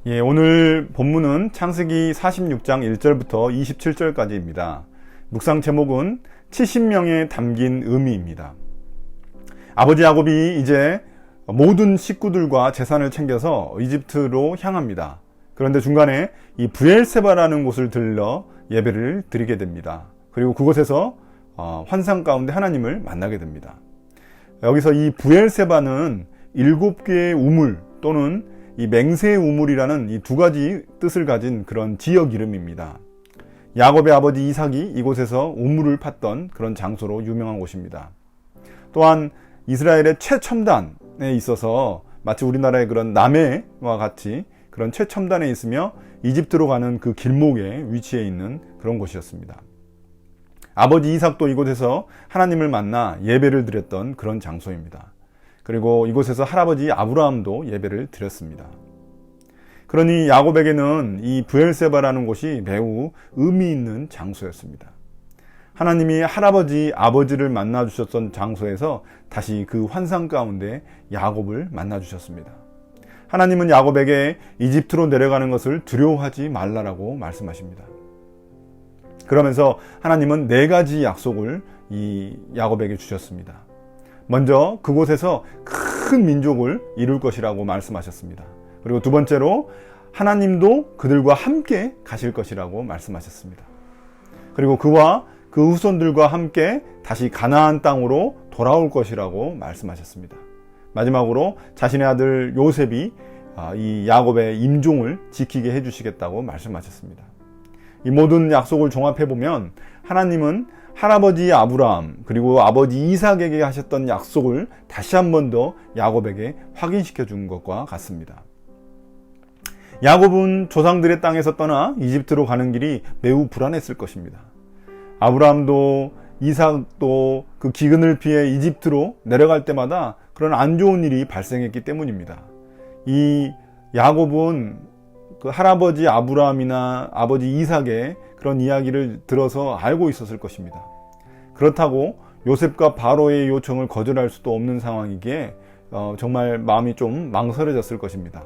예, 오늘 본문은 창세기 46장 1절부터 27절까지입니다. 묵상 제목은 70명에 담긴 의미입니다. 아버지 야곱이 이제 모든 식구들과 재산을 챙겨서 이집트로 향합니다. 그런데 중간에 이 브엘세바라는 곳을 들러 예배를 드리게 됩니다. 그리고 그곳에서 환상 가운데 하나님을 만나게 됩니다. 여기서 이 브엘세바는 7개의 우물 또는 이 맹세의 우물이라는 이 두 가지 뜻을 가진 그런 지역 이름입니다. 야곱의 아버지 이삭이 이곳에서 우물을 팠던 그런 장소로 유명한 곳입니다. 또한 이스라엘의 최첨단에 있어서 마치 우리나라의 그런 남해와 같이 그런 최첨단에 있으며 이집트로 가는 그 길목에 위치해 있는 그런 곳이었습니다. 아버지 이삭도 이곳에서 하나님을 만나 예배를 드렸던 그런 장소입니다. 그리고 이곳에서 할아버지 아브라함도 예배를 드렸습니다. 그러니 야곱에게는 이 브엘세바라는 곳이 매우 의미 있는 장소였습니다. 하나님이 할아버지 아버지를 만나 주셨던 장소에서 다시 그 환상 가운데 야곱을 만나 주셨습니다. 하나님은 야곱에게 이집트로 내려가는 것을 두려워하지 말라라고 말씀하십니다. 그러면서 하나님은 4가지 약속을 이 야곱에게 주셨습니다. 먼저 그곳에서 큰 민족을 이룰 것이라고 말씀하셨습니다. 그리고 두 번째로 하나님도 그들과 함께 가실 것이라고 말씀하셨습니다. 그리고 그와 그 후손들과 함께 다시 가나안 땅으로 돌아올 것이라고 말씀하셨습니다. 마지막으로 자신의 아들 요셉이 이 야곱의 임종을 지키게 해주시겠다고 말씀하셨습니다. 이 모든 약속을 종합해보면 하나님은 할아버지 아브라함 그리고 아버지 이삭에게 하셨던 약속을 다시 한 번 더 야곱에게 확인시켜 준 것과 같습니다. 야곱은 조상들의 땅에서 떠나 이집트로 가는 길이 매우 불안했을 것입니다. 아브라함도 이삭도 그 기근을 피해 이집트로 내려갈 때마다 그런 안 좋은 일이 발생했기 때문입니다. 이 야곱은 그 할아버지 아브라함이나 아버지 이삭의 그런 이야기를 들어서 알고 있었을 것입니다. 그렇다고 요셉과 바로의 요청을 거절할 수도 없는 상황이기에 정말 마음이 좀 망설여졌을 것입니다.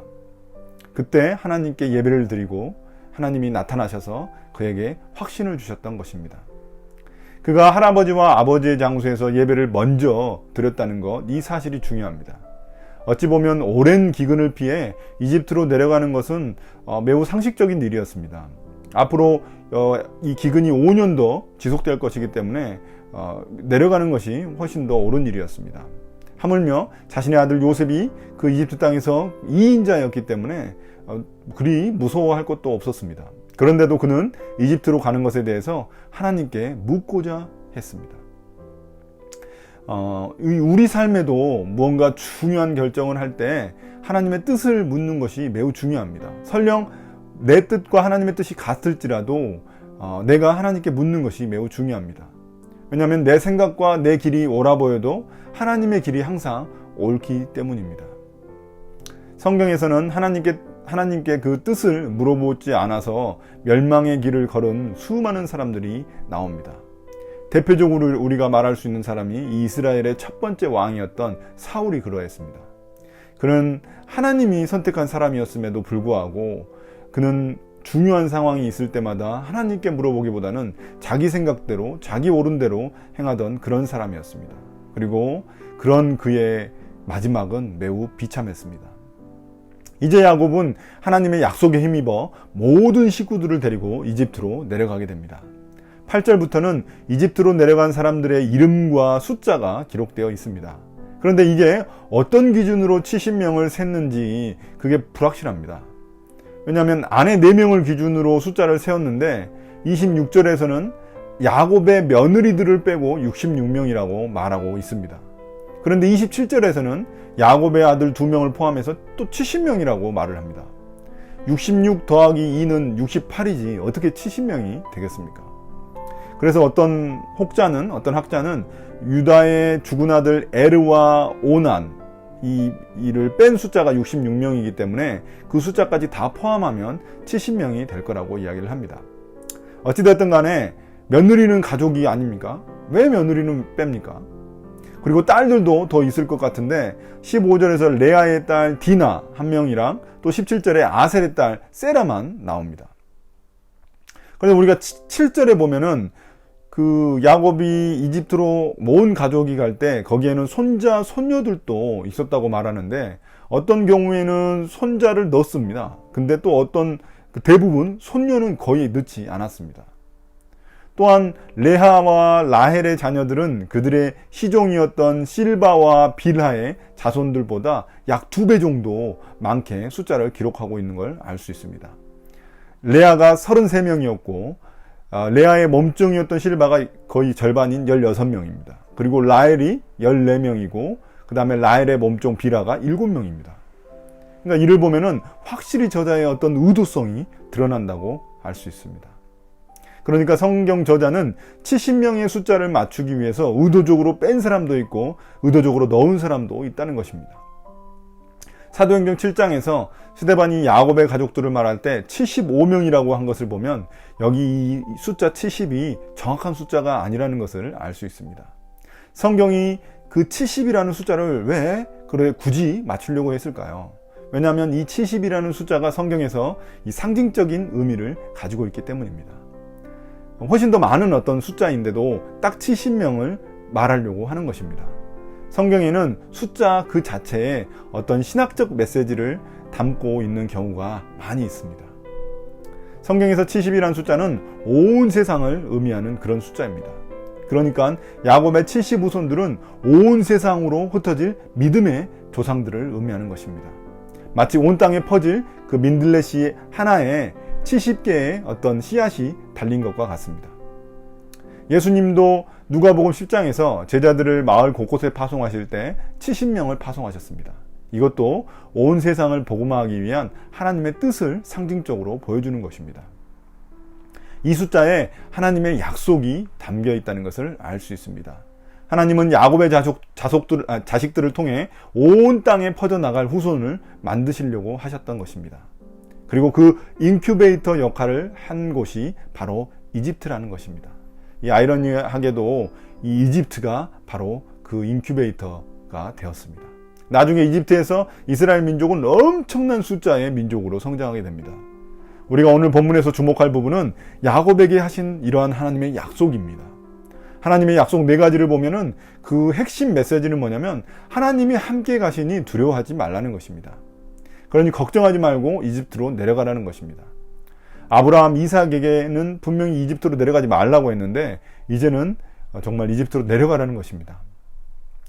그때 하나님께 예배를 드리고 하나님이 나타나셔서 그에게 확신을 주셨던 것입니다. 그가 할아버지와 아버지의 장소에서 예배를 먼저 드렸다는 것, 이 사실이 중요합니다. 어찌 보면 오랜 기근을 피해 이집트로 내려가는 것은 매우 상식적인 일이었습니다. 앞으로 이 기근이 5년 더 지속될 것이기 때문에 내려가는 것이 훨씬 더 옳은 일이었습니다. 하물며 자신의 아들 요셉이 그 이집트 땅에서 2인자였기 때문에 그리 무서워할 것도 없었습니다. 그런데도 그는 이집트로 가는 것에 대해서 하나님께 묻고자 했습니다. 우리 삶에도 무언가 중요한 결정을 할 때 하나님의 뜻을 묻는 것이 매우 중요합니다. 설령 내 뜻과 하나님의 뜻이 같을지라도 내가 하나님께 묻는 것이 매우 중요합니다. 왜냐하면 내 생각과 내 길이 옳아 보여도 하나님의 길이 항상 옳기 때문입니다. 성경에서는 하나님께 그 뜻을 물어보지 않아서 멸망의 길을 걸은 수많은 사람들이 나옵니다. 대표적으로 우리가 말할 수 있는 사람이 이 이스라엘의 첫 번째 왕이었던 사울이 그러했습니다. 그는 하나님이 선택한 사람이었음에도 불구하고 그는 중요한 상황이 있을 때마다 하나님께 물어보기보다는 자기 생각대로 자기 옳은 대로 행하던 그런 사람이었습니다. 그리고 그런 그의 마지막은 매우 비참했습니다. 이제 야곱은 하나님의 약속에 힘입어 모든 식구들을 데리고 이집트로 내려가게 됩니다. 8절부터는 이집트로 내려간 사람들의 이름과 숫자가 기록되어 있습니다. 그런데 이게 어떤 기준으로 70명을 셌는지 그게 불확실합니다. 왜냐하면 아내 4명을 기준으로 숫자를 세웠는데 26절에서는 야곱의 며느리들을 빼고 66명이라고 말하고 있습니다. 그런데 27절에서는 야곱의 아들 2명을 포함해서 또 70명이라고 말을 합니다. 66 더하기 2는 68이지 어떻게 70명이 되겠습니까? 그래서 어떤 학자는 유다의 죽은 아들 에르와 오난 이를 뺀 숫자가 66명이기 때문에 그 숫자까지 다 포함하면 70명이 될 거라고 이야기를 합니다. 어찌됐든 간에 며느리는 가족이 아닙니까? 왜 며느리는 뺍니까? 그리고 딸들도 더 있을 것 같은데 15절에서 레아의 딸 디나 한 명이랑 또 17절에 아셀의 딸 세라만 나옵니다. 그래서 우리가 7절에 보면은 그 야곱이 이집트로 모은 가족이 갈 때 거기에는 손자, 손녀들도 있었다고 말하는데 어떤 경우에는 손자를 넣습니다. 근데 또 어떤 대부분 손녀는 거의 넣지 않았습니다. 또한 레하와 라헬의 자녀들은 그들의 시종이었던 실바와 빌하의 자손들보다 약 2배 정도 많게 숫자를 기록하고 있는 걸 알 수 있습니다. 레아가 33명이었고 레아의 몸종이었던 실바가 거의 절반인 16명입니다. 그리고 라헬이 14명이고 그 다음에 라헬의 몸종 빌하가 7명입니다. 그러니까 이를 보면은 확실히 저자의 어떤 의도성이 드러난다고 알 수 있습니다. 그러니까 성경 저자는 70명의 숫자를 맞추기 위해서 의도적으로 뺀 사람도 있고 의도적으로 넣은 사람도 있다는 것입니다. 사도행전 7장에서 스데반이 야곱의 가족들을 말할 때 75명이라고 한 것을 보면 여기 이 숫자 70이 정확한 숫자가 아니라는 것을 알 수 있습니다. 성경이 그 70이라는 숫자를 왜 굳이 맞추려고 했을까요? 왜냐하면 이 70이라는 숫자가 성경에서 이 상징적인 의미를 가지고 있기 때문입니다. 훨씬 더 많은 어떤 숫자인데도 딱 70명을 말하려고 하는 것입니다. 성경에는 숫자 그 자체에 어떤 신학적 메시지를 담고 있는 경우가 많이 있습니다. 성경에서 70이라는 숫자는 온 세상을 의미하는 그런 숫자입니다. 그러니까 야곱의 70 후손들은 온 세상으로 흩어질 믿음의 조상들을 의미하는 것입니다. 마치 온 땅에 퍼질 그 민들레씨 하나에 70개의 어떤 씨앗이 달린 것과 같습니다. 예수님도 누가복음 10장에서 제자들을 마을 곳곳에 파송하실 때 70명을 파송하셨습니다. 이것도 온 세상을 복음화하기 위한 하나님의 뜻을 상징적으로 보여주는 것입니다. 이 숫자에 하나님의 약속이 담겨 있다는 것을 알 수 있습니다. 하나님은 야곱의 자식들을 통해 온 땅에 퍼져나갈 후손을 만드시려고 하셨던 것입니다. 그리고 그 인큐베이터 역할을 한 곳이 바로 이집트라는 것입니다. 이 아이러니하게도 이 이집트가 바로 그 인큐베이터가 되었습니다. 나중에 이집트에서 이스라엘 민족은 엄청난 숫자의 민족으로 성장하게 됩니다. 우리가 오늘 본문에서 주목할 부분은 야곱에게 하신 이러한 하나님의 약속입니다. 하나님의 약속 4가지를 보면은 그 핵심 메시지는 뭐냐면 하나님이 함께 가시니 두려워하지 말라는 것입니다. 그러니 걱정하지 말고 이집트로 내려가라는 것입니다. 아브라함, 이삭에게는 분명히 이집트로 내려가지 말라고 했는데 이제는 정말 이집트로 내려가라는 것입니다.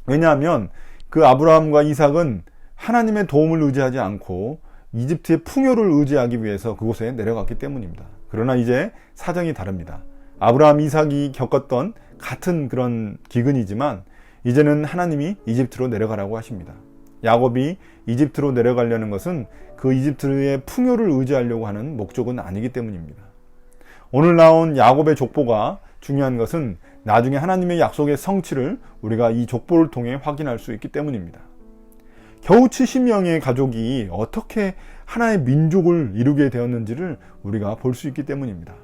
왜냐하면 그 아브라함과 이삭은 하나님의 도움을 의지하지 않고 이집트의 풍요를 의지하기 위해서 그곳에 내려갔기 때문입니다. 그러나 이제 사정이 다릅니다. 아브라함, 이삭이 겪었던 같은 그런 기근이지만 이제는 하나님이 이집트로 내려가라고 하십니다. 야곱이 이집트로 내려가려는 것은 그 이집트의 풍요를 의지하려고 하는 목적은 아니기 때문입니다. 오늘 나온 야곱의 족보가 중요한 것은 나중에 하나님의 약속의 성취를 우리가 이 족보를 통해 확인할 수 있기 때문입니다. 겨우 70명의 가족이 어떻게 하나의 민족을 이루게 되었는지를 우리가 볼 수 있기 때문입니다.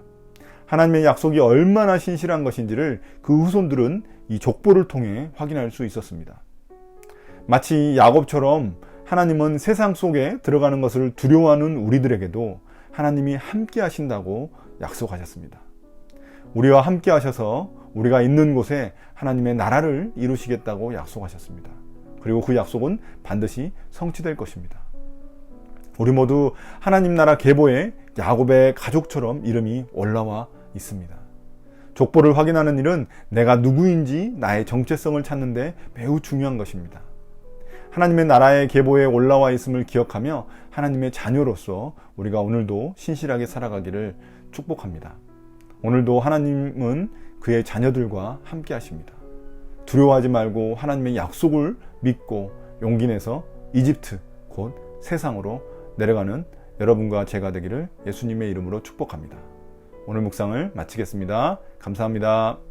하나님의 약속이 얼마나 신실한 것인지를 그 후손들은 이 족보를 통해 확인할 수 있었습니다. 마치 야곱처럼 하나님은 세상 속에 들어가는 것을 두려워하는 우리들에게도 하나님이 함께 하신다고 약속하셨습니다. 우리와 함께 하셔서 우리가 있는 곳에 하나님의 나라를 이루시겠다고 약속하셨습니다. 그리고 그 약속은 반드시 성취될 것입니다. 우리 모두 하나님 나라 계보에 야곱의 가족처럼 이름이 올라와 있습니다. 족보를 확인하는 일은 내가 누구인지 나의 정체성을 찾는 데 매우 중요한 것입니다. 하나님의 나라의 계보에 올라와 있음을 기억하며 하나님의 자녀로서 우리가 오늘도 신실하게 살아가기를 축복합니다. 오늘도 하나님은 그의 자녀들과 함께 하십니다. 두려워하지 말고 하나님의 약속을 믿고 용기 내서 이집트 곧 세상으로 내려가는 여러분과 제가 되기를 예수님의 이름으로 축복합니다. 오늘 묵상을 마치겠습니다. 감사합니다.